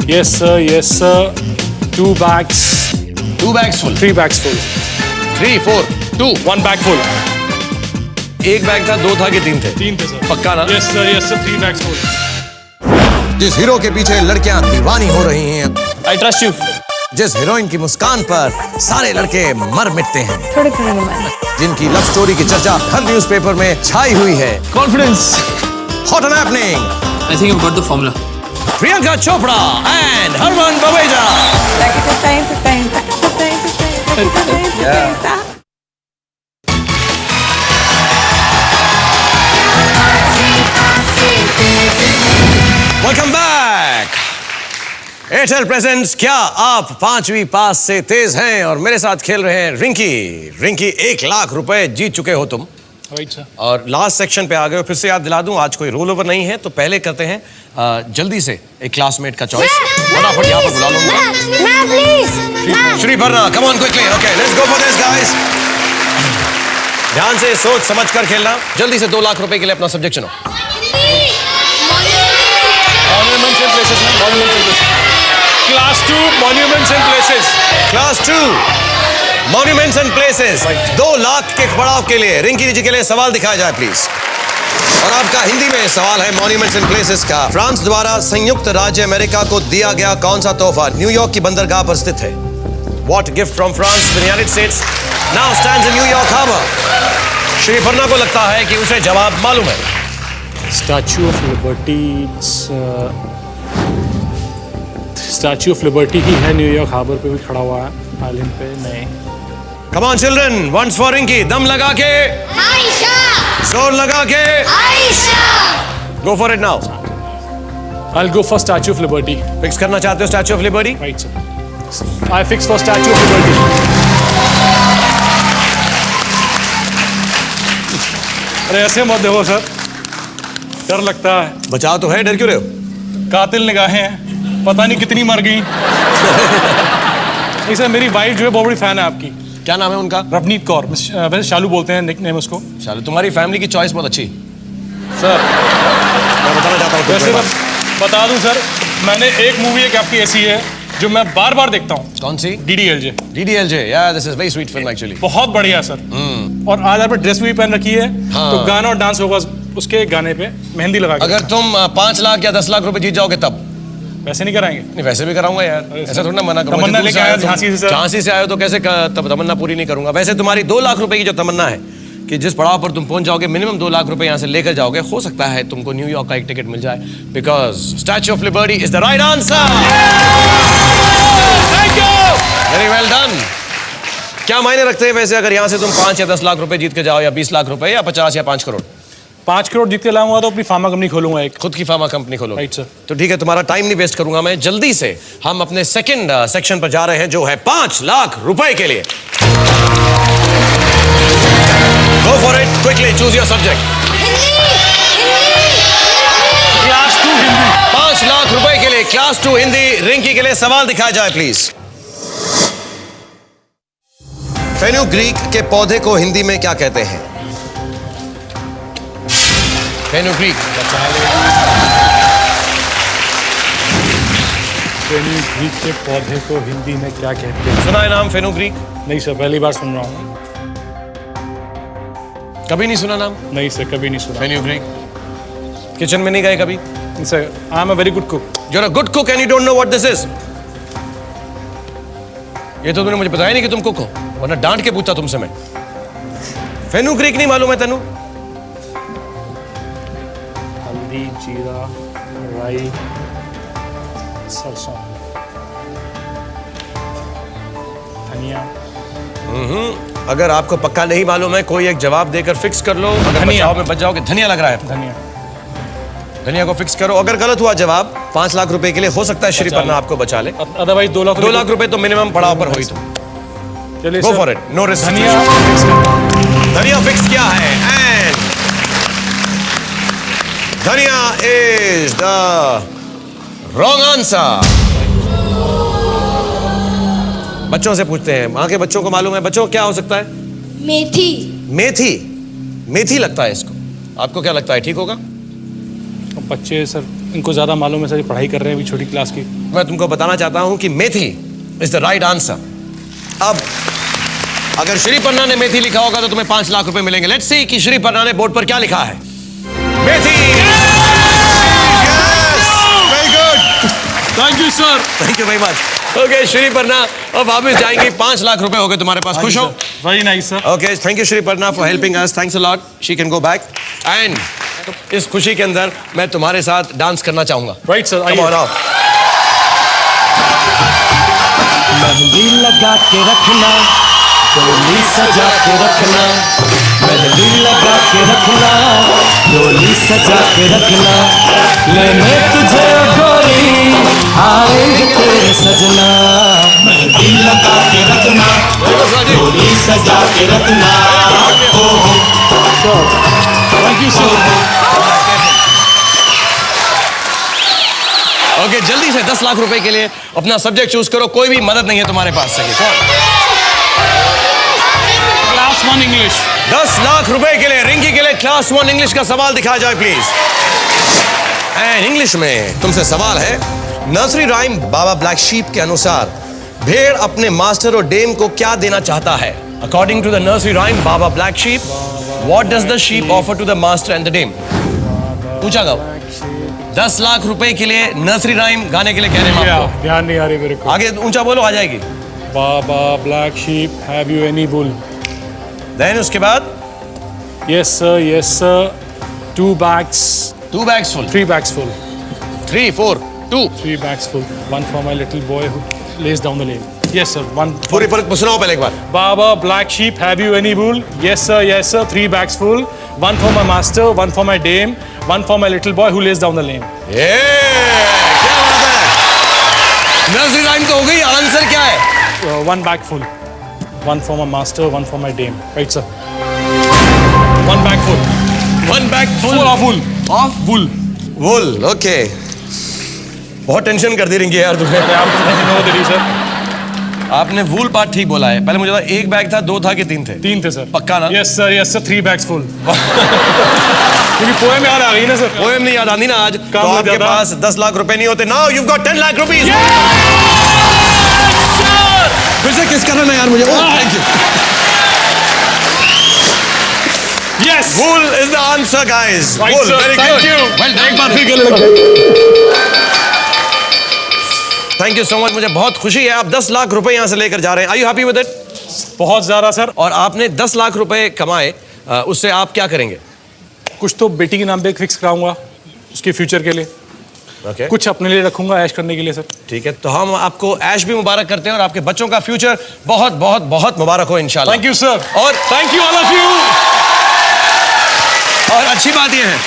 Yes sir, yes sir. 2 bags, 2 bags full। 3 bags full, 3 4 2 1 bag full। 1 bag था, 2 था कि 3 थे? 3 थे सर। पक्का ना? Yes sir, 3 bags full। जिस हीरो के पीछे लड़कियां दीवानी हो रही हैं, I trust you. जिस हीरोइन की मुस्कान पर सारे लड़के मर मिटते हैं, थोड़े थोड़े रोमांस। जिनकी लव स्टोरी की चर्चा हर न्यूज़पेपर में छाई हुई है, Confidence. Hot and happening, I think I've got the formula. Priyanka Chopra and Harman Baweja. Welcome back. Airtel presents क्या आप 5वीं पास से तेज हैं, और मेरे साथ खेल रहे हैं रिंकी। रिंकी, 1 लाख रुपए जीत चुके हो तुम, राइट सर। और लास्ट सेक्शन पे आ गए हो। फिर से याद दिला दूं, आज कोई रोल ओवर नहीं है, तो पहले करते हैं जल्दी से एक क्लासमेट का चॉइस। फटाफट यहाँ पर बुला लो। मैं प्लीज। श्री भरना, come on quickly. Okay, let's go for this guys. ध्यान से सोच समझ कर खेलना। जल्दी से 2 लाख रुपए के लिए अपना सब्जेक्ट चुनो। Monuments and places, man. Monuments and places. Class 2, monuments and places. Class 2 monuments and places. 2 lakh के पड़ाव के लिए रिंकी जी के लिए सवाल दिखाया जाए प्लीज। और आपका हिंदी में सवाल है मॉन्यूमेंट्स एंड प्लेसेस का। फ्रांस द्वारा संयुक्त राज्य अमेरिका को दिया गया कौन सा तोहफा न्यूयॉर्क की बंदरगाह पर स्थित है? What gift from France to the United States now stands in New York Harbor? Shri फरना को लगता है कि उसे जवाब मालूम है। Statue of Liberty. Statue of liberty ही है, न्यूयॉर्क हार्बर पे भी खड़ा हुआ है, आइलैंड पे। नहीं। Come on children, once for Rinki, दम लगा के, आयशा। जोर लगा के, Ayesha. go for it now। I'll go for Statue of Liberty. Fix करना चाहते हो statue of liberty? Right sir. I fix for Statue of Liberty. अरे ऐसे मत देखो सर, डर लगता है। बचाव तो है, डर क्यों रहे हो? कातिल निगाहें हैं, पता नहीं कितनी मर गई। नहीं सर, मेरी वाइफ जो है बहुत बड़ी फैन है आपकी। क्या नाम है उनका? रवनीत कौर, वैसे शालू बोलते हैं, निकनेम उसको। चलो, तुम्हारी फैमिली की चॉइस बहुत अच्छी। सर मैं बताना चाहता हूँ वैसे तुमको मैं बता दूं सर, मैंने एक मूवी एक आपकी ऐसी है जो मैं बार बार देखता हूँ। कौन सी? DDLJ। DDLJ, yeah, this is very sweet film actually। बहुत बढ़िया है सर। और आज आपने ड्रेस भी पहन रखी है, हाँ। तो गाना और डांस होगा उसके गाने पे, मेहंदी लगा के। अगर तुम 5 लाख या 10 लाख रुपए जीत जाओगे तब? वैसे नहीं कराएंगे? नहीं, वैसे भी कराऊंगा यार, ऐसा थोड़ा ना मना करूंगा। तमन्ना दूर लेके से आया आए हो तुम। झांसी से सर। झांसी से आए हो तो कैसे तब तमन्ना पूरी नहीं करूंगा। वैसे तुम्हारी 2 लाख रुपए की जो तमन्ना है कि जिस पड़ाव पर तुम पहुंच जाओगे, मिनिमम 2 लाख रुपए यहाँ से लेकर जाओगे, हो सकता है तुमको न्यूयॉर्क का एक टिकट मिल जाए, because statue of liberty is the right answer. Thank you, very well done. क्या मायने रखते हैं वैसे अगर यहाँ से तुम 5 या 10 लाख रुपए जीत के जाओ, या 20 लाख रुपए, या 50 या 5 करोड़? 5 करोड़ जीत के लाऊंगा तो अपनी फार्मा कंपनी खोलूंगा एक। खुद की फार्मा कंपनी खोलो। Right sir. तो ठीक है, तुम्हारा टाइम नहीं वेस्ट करूंगा मैं। जल्दी से हम अपने सेकंड सेक्शन पर जा रहे हैं, जो है 5 लाख रुपए के लिए। Go for it, quickly choose your subject। Hindi. Okay, class 2 Hindi, Rinki के लिए सवाल दिखाया जाए प्लीज। फेनुग्रीक के पौधे को हिंदी में क्या कहते हैं? फेनुग्रीक। फेनुग्रीक के पौधे को हिंदी में क्या कहते हैं? सुना है नाम फेनुग्रीक? नहीं सर, पहली बार सुन रहा हूँ। कभी नहीं सुना नाम नहीं सर, कभी नहीं सुना। फेनुग्रीक? किचन में नहीं गए कभी? Sir, I am a very good cook. You are a good cook and you don't know what this is. ये तो तूने मुझे बताया नहीं कि तुम कुक हो, वरना डांट के पूछता तुमसे मैं। फेनुग्रीक नहीं मालूम है तेनू? हल्दी, जीरा, राई, सरसों, धनिया। अगर आपको पक्का नहीं मालूम है, कोई एक जवाब देकर फिक्स कर लो। अगर धनिया। बचाव में बच जाओगे। धनिया लग रहा है। धनिया। धनिया को फिक्स करो। अगर गलत हुआ जवाब, 5 लाख रुपए के लिए हो सकता है श्री पन्ना आपको बचा ले। अदरवाइज 2 लाख। 2 लाख रुपए तो मिनिमम पड़ाव पर हुई। तुम चलिए go sir. For it, no risk. धनिया। धनिया फिक्स किया है एंड धनिया इज द रॉन्ग आंसर। बच्चों से पूछते हैं, माँ के बच्चों को मालूम है? बच्चों क्या हो सकता है? मेथी। मेथी। मेथी लगता है इसको। आपको क्या लगता है, ठीक होगा? बच्चे सर, इनको ज्यादा मालूम है सर, ये पढ़ाई कर रहे हैं अभी छोटी क्लास की। मैं तुमको बताना चाहता हूं कि मेथी इज द राइट आंसर। अब अगर श्री पन्ना ने मेथी लिखा होगा तो तुम्हें 5 लाख रुपए मिलेंगे। लेट्स सी कि श्री पन्ना ने बोर्ड पर क्या लिखा है। मेथी। Very good, thank you sir. Thank you very much. Okay Shri Panna, अब वापस जाएंगे। 5 लाख रुपए हो गए तुम्हारे पास। खुश हो? Very nice sir. Okay, thank you Shri Panna for helping us. Thanks a lot. She can go back. And इस खुशी के अंदर मैं तुम्हारे साथ डांस करना चाहूंगा। राइट सर, Come on, आओ। मेहंदी लगा के रखना, डोली सजा के रखना, मेहंदी लगा के रखना, डोली सजा के रखना, लेने तुझे गोरी आएंगे तेरे सजना। मेहंदी लगा के रखना, डोली सजा के रखना। Thank you sir. ओके, जल्दी से 10 लाख रुपए के लिए अपना सब्जेक्ट चूज करो। कोई भी मदद नहीं है तुम्हारे पास से। Class 1 English. 10 लाख रुपए के लिए रिंकी के लिए क्लास 1 इंग्लिश का सवाल दिखाया जाए प्लीज। एंड इंग्लिश में तुमसे सवाल है, nursery rhyme baa baa black sheep के अनुसार भेड़ अपने मास्टर और डेम को क्या देना चाहता है? According to the nursery rhyme baa baa black sheep, what does the sheep offer to the master and the dame? पूछा गाओ। 10 लाख रुपए के लिए नर्सरी राइम गाने के लिए कह रहे हैं आपको। ध्यान नहीं आ रही मेरे को। आगे ऊंचा बोलो, आ जाएगी। Baba black sheep, have you any wool? Then उसके बाद yes sir, 2 bags, 2 bags full, 3 bags full, 3 4 2 3 bags full, one for my little boy who lays down the lane. Yes sir, one. पूरी पर सुनाओ पहले एक बार। Baba black sheep, have you any wool? Yes sir, 3 bags full, one for my master, one for my dame, one for my little boy who lays down the lane. ये क्या बात है? नर्सरी राइम तो हो गई, आंसर क्या है? 1 bag full, one for my master, one for my dame. Right sir. 1 bag full. 1 bag full Full of wool. of Wool. wool. Okay, बहुत टेंशन कर दी रिंकी यार तुमने। No, did he sir? आपने वूल पार्ट ठीक बोला है। पहले मुझे लगा 1 बैग था, 2 था कि 3 थे? 3 थे सर। पक्का ना? Yes sir, 3 bags full. क्योंकि पोएम याद आ गई ना सर। पोएम नहीं याद आती ना आज, तो काम लग आपके जाता। पास 10 लाख रुपए नहीं होते। Now you got 10 lakh rupees. फिर से किस करना यार मुझे। Thank you. Yes. Wool is the answer, guys. Right, Wool, sir. very Thank good. you. Well done. एक बार फिर गले लग गए। थैंक यू सो मच, मुझे बहुत खुशी है। आप 10 लाख रुपए यहाँ से लेकर जा रहे हैं। Are you happy with it? बहुत ज्यादा सर। और आपने 10 लाख रुपए कमाए, उससे आप क्या करेंगे? कुछ तो बेटी के नाम पे फिक्स कराऊंगा उसके फ्यूचर के लिए। Okay. कुछ अपने लिए रखूंगा ऐश करने के लिए सर। ठीक है, तो हम आपको ऐश भी मुबारक करते हैं और आपके बच्चों का फ्यूचर बहुत बहुत बहुत मुबारक हो इंशाल्लाह। Thank you sir. और thank you all of you. और अच्छी बात यह है,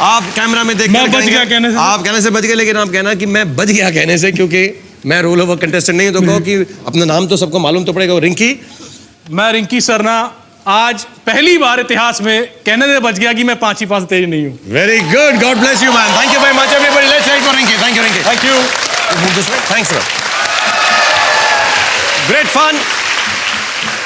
आप कैमरा में देख मैं बच गया कहने से। आप कहने से बच गए, लेकिन आप कहना कि मैं बच गया कहने से, क्योंकि मैं रोल ओवर कंटेस्टेंट नहीं हूं। तो कहो कि अपना नाम तो सबको मालूम तो पड़ेगा। रिंकी, मैं रिंकी सरना आज पहली बार इतिहास में कहने से बच गया कि मैं 5 ही 5 तेज नहीं हूँ। Very good, God bless you man, thank you very much everybody, let's wait for Rinki, thank you Rinki, thank you, move this way, thanks sir, great fun.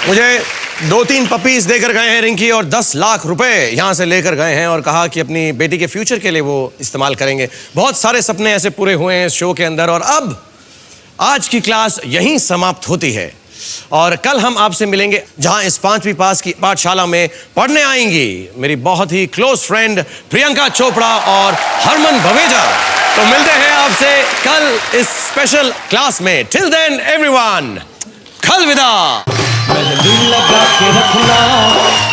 मुझे 2-3 पपीज देकर गए हैं रिंकी और 10 लाख रुपए यहाँ से लेकर गए हैं और कहा कि अपनी बेटी के फ्यूचर के लिए वो इस्तेमाल करेंगे। बहुत सारे सपने ऐसे पूरे हुए हैं इस शो के अंदर और अब आज की क्लास यहीं समाप्त होती है और कल हम आपसे मिलेंगे जहां इस 5वीं पास की पाठशाला में पढ़ने आएंगी मेरी बहुत ही क्लोज फ्रेंड प्रियंका चोपड़ा और हरमन भवेजा। तो मिलते हैं आपसे कल इस स्पेशल क्लास में। टिल देन एवरीवन, खलविदा। मेहंदी लगा के रखना,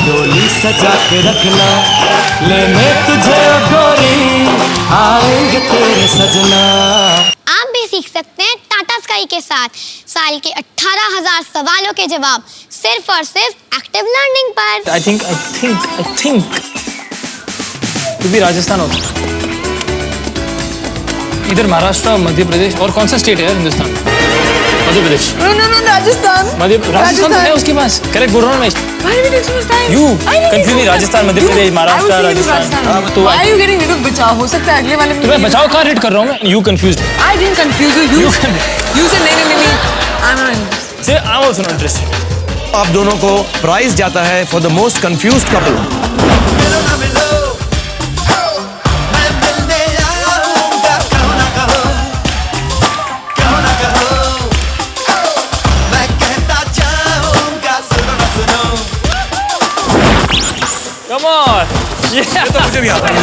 डोली सजा के रखना, लेने तुझे ओ गोरी, आएंगे तेरे सजना। आप भी सीख सकते हैं टाटा स्काई के साथ साल के 18,000 सवालों के जवाब सिर्फ और सिर्फ एक्टिव लर्निंग पर। I think तू भी राजस्थान होता, इधर महाराष्ट्र, मध्य प्रदेश और कौन सा स्टेट है यार हिंदुस्तान? मध्य प्रदेश। No, राजस्थान। राजस्थान तो है उसके पास। करेक्ट बोल रहा हूँ मैं। Why are we taking so much time? You I didn't confuse take me, so much Rajasthan, time. Madhya You- Pradesh, Maharashtra, I was thinking Rajasthan. तो Why are you getting rid of बचाव? हो सकता है अगले वाले में। तो मैं बचाओ कहाँ रेड कर रहा हूँ मैं? You confused. I didn't confuse you. You said नहीं. I'm not interested. Say I'm also not interested. आप दोनों को प्राइज जाता है for the most confused couple. Come on. Yeah. तो मुझे भी आता है।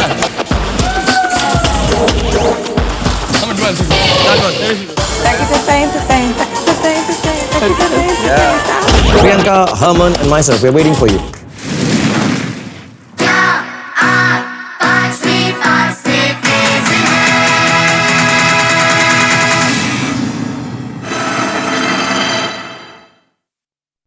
Priyanka, Herman and myself, we're waiting for you.